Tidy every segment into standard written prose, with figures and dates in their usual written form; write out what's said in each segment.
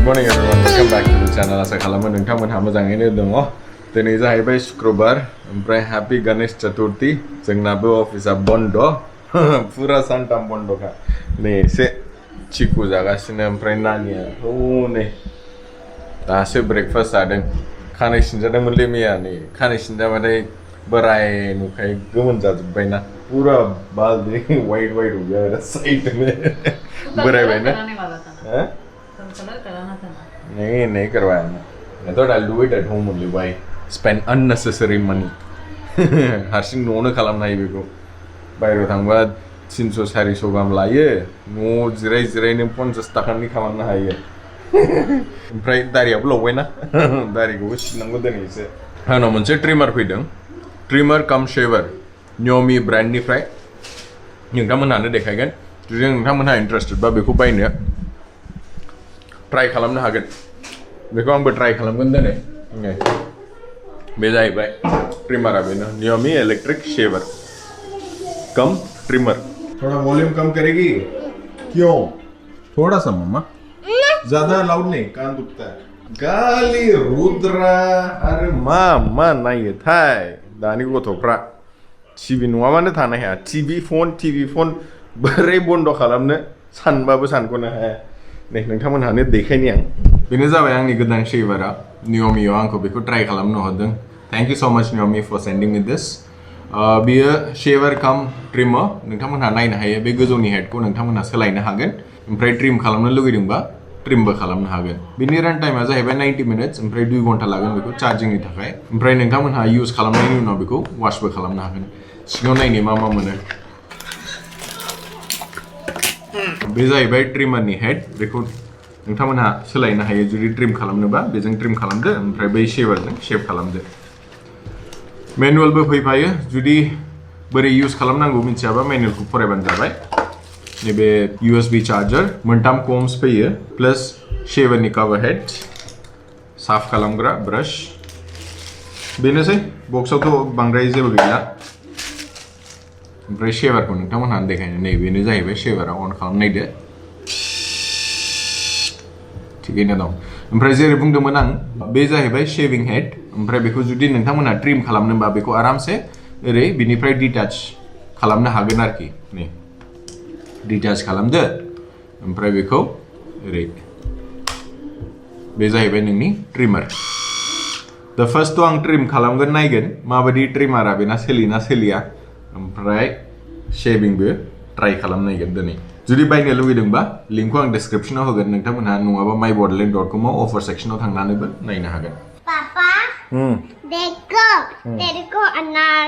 Good morning everyone, welcome back to the channel. Asa khalama nोंथांमोनहा मोजाङैनो दङ। दिनै जाहैबाय शुक्रबार, ओमफ्राय हैप्पी गणेश चतुर्थी। जोंनाबो अफिसा बन्द, पुरा सानथाम बन्दखा। नै एसे चिकु जागासिनो, ओमफ्राय नानिया हनै दासो ब्रेकफास्ट जादों। खानाय सिनजादोंमोनलै मैया, नै खानाय सिनजाबाथाय बोराय नुखाय गोमोन जाजोब्बायना, पुरा बालदि वाइट वाइट हो गया मेरा साइड में। बोरायबायना? नहीं करवाया मैं तो I'll do it at home only. Why spend unnecessary money? हारसिं न'आवनो खालामनो हायो बेखौ। बायहेरायाव थांबा 300-400 गाहाम लायो, न'आव जिरायनो 50 थाखानि खालामनो हायो। ओमफ्राय दारियाबो लावबायना, दारिखौबो सिननांगौ दिनै एसे। आंनाव मोनसे ट्रिमार फैदों, ट्रिमार काम शेवर, Noymi ब्रान्डनिफ्राय। नोंथांमोनहानो देखायगोन, जुदि नोंथांमोनहा इन्टारेस्टेडबा बेखौ बायनो ट्राई खालामनो हागोन। बेखौ आंबो ट्राई खालामगोन दिनै। बे जाहैबाय ट्रिमारा, बेनो Noymi इलेक्ट्रिक शेवर कम ट्रिमर। थोड़ा वॉल्यूम कम करेगी? क्यों? थोड़ा सा मम्मा, ज्यादा लाउड नहीं, कान दुखता है। गाली रुद्रा, अरे मा नायो थाय दानि गथ'फ्रा टिभि नङाबानो थानो हाया। टिभि फन बोरै बन्द खालामनो सानबाबो सानख'नो हाया। नै नोंथांमोनहानो देखायनि आं। बेनो जाबाय आंनि गोदान शेवारा, Noymiआव आंखौ बेखौ ट्राई खालामनो हरदों। Thank you so much Noymi for sending me this. बियो शेवर कम ट्रिमर। नोंथांमोनहा नायनो हायो, बे गोजौनि हेडखौ नोंथांमोनहा सोलायनो हागोन, ओमफ्राय ट्रिम खालामनो लुगैदोंबा ट्रिमबो खालामनो हागोन। बिनि रान टाइमा जाहैबाय 90 मिनिट्स, ओमफ्राय 2 घन्टा लागोन बेखौ चार्जिंनि थाखाय। ओमफ्राय नोंथांमोनहा इउज खालामनायनि उनाव बेखौ वाशबो खालामनो हागोन। सिङाव नायनि मा मोनो। बे जाहैबाय ट्रिमारनि हेड, बेखौ नोंथांमोनहा सोलायनो हायो। जुदि ट्रिम खालामनोबा बेजों ट्रिम खालामदो, ओमफ्राय बै शेवारजों शेव खालामदो। मेनुअलबो फैफायो, जुदि बोरै इउज खालामनांगौ मिथियाबा मेनुअलखौ फरायबानो जाबाय। नैबे USB चार्जर, मोनथाम कम्स फैयो, प्लस शेवारनि कवर हेड, साफ खालामग्रा ब्राश। बेनोसै, बक्सआवथ' बांद्राय जेबो गैला। ओमफ्राय शेवारखौ नोंथांमोनहा देखायनो, नै बेनो जाहैबाय शेवारा। अन खालामनायदो, थिगैनो दं। ओमफ्राय जेरै बुंदोंमोन आं, बे जाहैबाय शेविं हेड। ओमफ्राय बेखौ जुदि नोंथांमोनहा ट्रिम खालामनोबा बेखौ आरामसे ओरै बिनिफ्राय डिटाच खालामनो हागोन आरोखि। नै डिटाच खालामदो, ओमफ्राय बेखौ ओरै, बे जाहैबाय नोंनि ट्रिमार। दा फार्स्टआव आं ट्रिम खालामगोन, नायगोन माबायदि ट्रिमारा बेना सोलियोना सोलिया, ओमफ्राय शेविंबो ट्राई खालामनायगोन दिनै। जुदि बायनो लुगैदोंबा लिंकखौ आं डिस्क्रिप्शनाव होगोन, नोंथांमोनहा नङाबा mybodoland.com आव अफर सेक्शनाव थांनानैबो नायनो हागोन। पापा, देखो, तेरे को अनार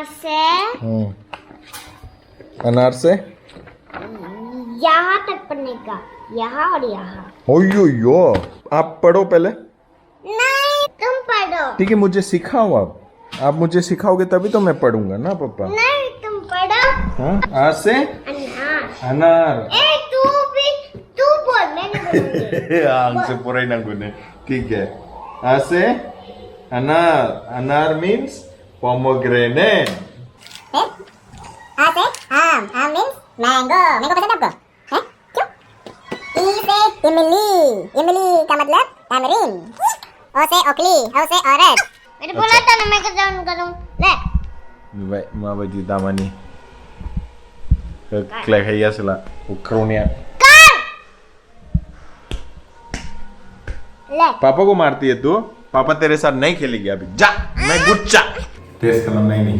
से यहाँ तक पढ़ने का, यहाँ और यहाँ। ओयो, आप पढ़ो पहले। नहीं, तुम पढ़ो। ठीक है, मुझे सिखाओ आप मुझे सिखाओगे तभी तो मैं पढ़ूंगा ना पापा। नहीं, तुम पढ़ो। हाँ, आज से अनार। तू बोल, मैं नहीं बोलूंगी। हमसे पूरा ही ना गुने, ठीक है। आज से अनार मीन्स पोमोग्रेनेट। आम मीन्स मैंगो पसंद है आपको? क्यों? ई से इमली का मतलब टैमरिन। ओ से ओकली, ओ से ऑरेंज। मैंने बोला था ना मैं करूं। ले बाय माबायदि दामानि क्लायखाया सला उक्रोनिया। ले पापा को मारती है तू? पापा तेरे साथ नहीं खेलेगी अभी, जा। मैं गुच्चा टेस्ट करना नहीं।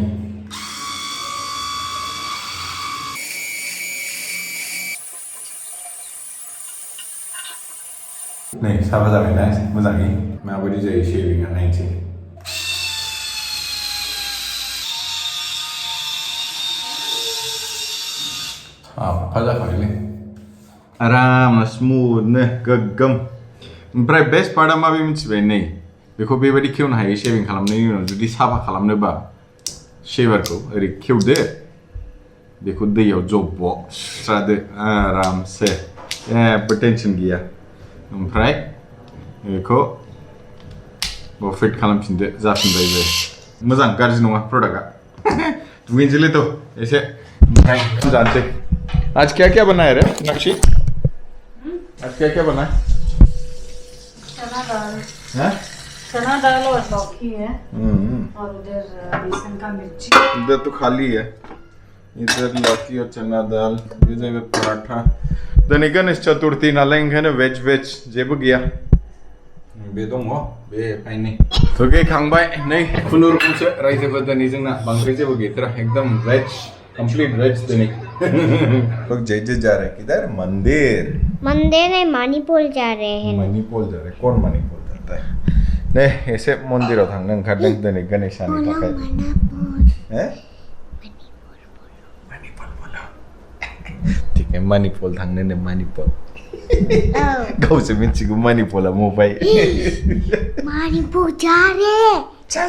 नहीं साबा जाबाय ना मोजाङै माबायदि जायो शेविंआ नायनोसै। साफा जाखाबायलै, आरामनो स्मुथनो गोग्गोम। ओमफ्राय बेस्ट पार्टआ माबे मिथिबाय? नै बेखौ बेबायदि खेवनो हायो शेविं खालामनायनि उनाव। जुदि साफा खालामनोबा शेवारखौ ओरै खेवदो, बेखौ दैयाव जब्ब' सुस्रादो आरामसे, जेबो टेनसन गैया। ओमफ्राय बेखौ फिट खालामफिनदो, जाफिनबाय बे। मोजां, गाज्रि नङा प्रडाक्टआ। दुगैनोसैलै थ' एसे, ओमफ्राय जानोसै। आज क्या क्या बनाया रे नक्शी? आज क्या क्या बना? चना दाल हाँ चना दाल और लौकी है और उधर बेसन का मिर्ची इधर तो खाली है इधर लौकी और चना दाल इधर paratha then Ganesh Chaturthi nalang है ना वेज जेब गया बेदों हो बे फाइनी तो के खांबाय नहीं खुनुर से राइस बदनी जोंना बांद्राय जेबो गैथरा एकदम वेज कंप्लीट वेज दिनै लोग जय जा रहे हैं किधर मंदिर नहीं मणिपुर जा रहे हैं मणिपुर जा रहे हैं कौन मणिपुर जाता है नहीं ऐसे मंदिराव थांनो ओंखारदों दिनै गणेशानि थाखाय हैं मणिपुर बोलो ठीक है मणिपुर थांनो ने मणिपुर गावसो मिथिगौ मणिपुरा मबाय मणिपुर जा रहे चल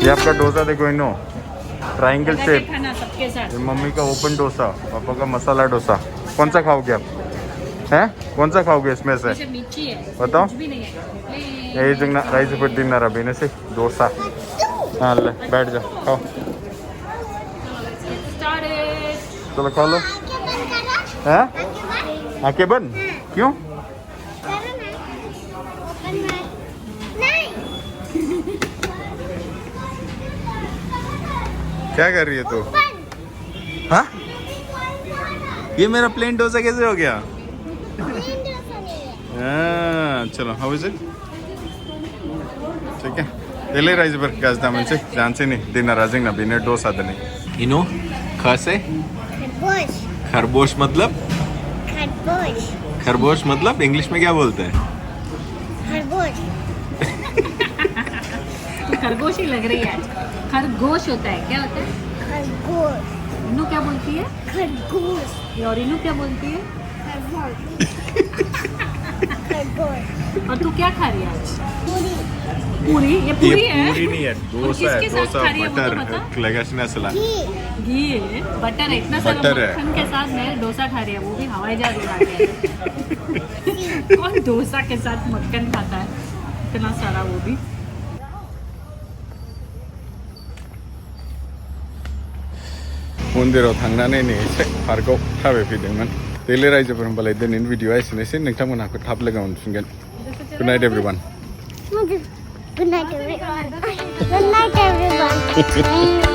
ये आपका डोसा देखो इनो ट्रायंगल शेप खाना सबके साथ मम्मी का ओपन डोसा पापा का मसाला डोसा कौन सा खाओगे आप हैं कौन सा खाओगे इसमें से मिर्ची है बताओ कुछ भी नहीं है यही जगना राइस पर डिनर अभी ने से डोसा हाँ ले बैठ जाओ खाओ चलो खा लो हैं आंखें बंद क्यों क्या कर रही है तू हाँ ये मेरा प्लेन डोसा कैसे हो गया चलो हाउ इज इट ठीक है पहले राइस पर गैस दामन से जान से नहीं डिनर राजिंग ना बिना डोसा दने इनो खासे खरगोश मतलब खरगोश मतलब इंग्लिश में क्या बोलते हैं खरगोश ही लग रही है आज खरगोश होता है क्या होता है खरगोश इनू क्या बोलती है खरगोश और इनू क्या बोलती है खरगोश और तू क्या खा रही है आज पूरी पूरी ये पूरी है पूरी नहीं है डोसा है किसके साथ डोसा खा रही है वो तो बटर बता। लगेशना सला घी है बटर है इतना सारा बटर है। मक्खन के साथ मैं डोसा खा रही है वो भी हवाई जहाज उड़ा के कौन डोसा के साथ मक्खन खाता है इतना सारा वो भी मन्दिराव थांनानै नै एसे पार्कआव थाबायफैदोंमोन देले रायजोफोर होनबालाय दिनैनि भिडिअआ एसेनोसै नोंथांमोनहाखौ थाब लोगो मोनफिनगोन good night everyone Good night, everyone. Good night, everyone.